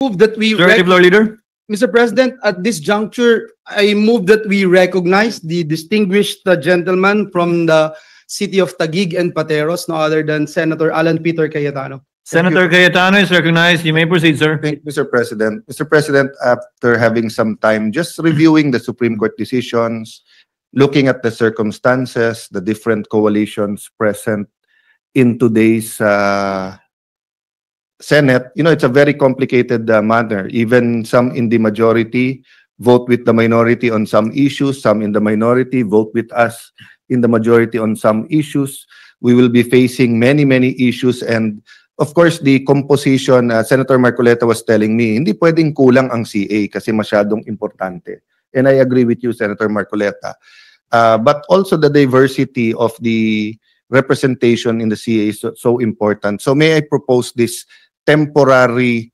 move that we Majority Floor Leader. Mr. President, at this juncture, I move that we recognize the distinguished gentleman from the city of Taguig and Pateros, no other than Senator Alan Peter Cayetano. Senator Cayetano is recognized. You may proceed, sir. Thank you, Mr. President. Mr. President, after having some time just reviewing the Supreme Court decisions, looking at the circumstances, the different coalitions present in today's Senate, it's a very complicated matter. Even some in the majority vote with the minority on some issues, some in the minority vote with us in the majority on some issues. We will be facing many, many issues, and of course, the composition, Senator Marcoleta was telling me, hindi pwedeng kulang ang CA kasi masyadong importante. And I agree with you, Senator Marcoleta. But also the diversity of the representation in the CA is so important. So may I propose this temporary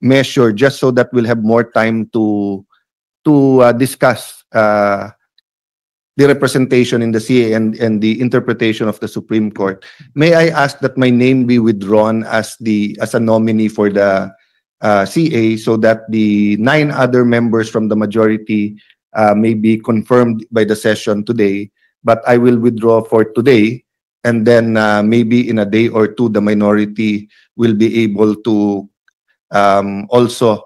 measure just so that we'll have more time to discuss the representation in the CA and the interpretation of the Supreme Court. May I ask that my name be withdrawn as a nominee for the CA so that the 9 other members from the majority may be confirmed by the session today, but I will withdraw for today, and then maybe in a day or two the minority will be able to also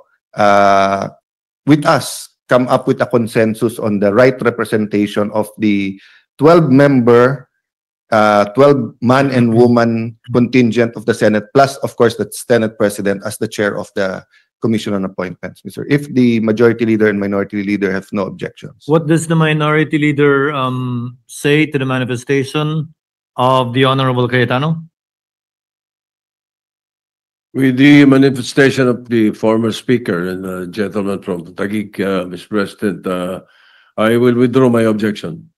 with us come up with a consensus on the right representation of the 12-member, 12-man and woman contingent of the Senate, plus, of course, the Senate President as the chair of the Commission on Appointments, Mr. If the Majority Leader and Minority Leader have no objections. What does the Minority Leader say to the manifestation of the Honorable Cayetano? With the manifestation of the former speaker and the gentleman from Taguig, Mr. President, I will withdraw my objection.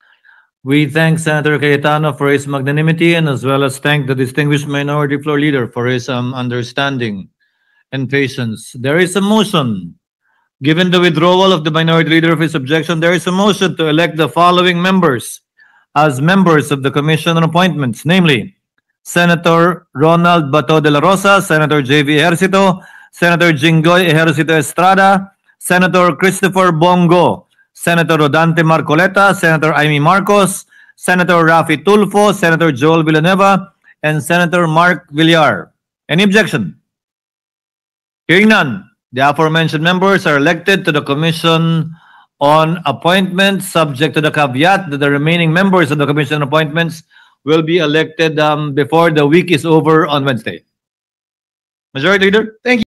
We thank Senator Cayetano for his magnanimity, and as well as thank the distinguished Minority Floor Leader for his understanding and patience. There is a motion. Given the withdrawal of the Minority Leader of his objection, there is a motion to elect the following members as members of the Commission on Appointments, namely Senator Ronald Bato de la Rosa, Senator J.V. Ejercito, Senator Jinggoy Ejercito Estrada, Senator Christopher Bongo, Senator Rodante Marcoleta, Senator Amy Marcos, Senator Rafi Tulfo, Senator Joel Villanueva, and Senator Mark Villar. Any objection? Hearing none, the aforementioned members are elected to the Commission on Appointments, subject to the caveat that the remaining members of the Commission on Appointments will be elected before the week is over on Wednesday. Majority Leader? Thank you.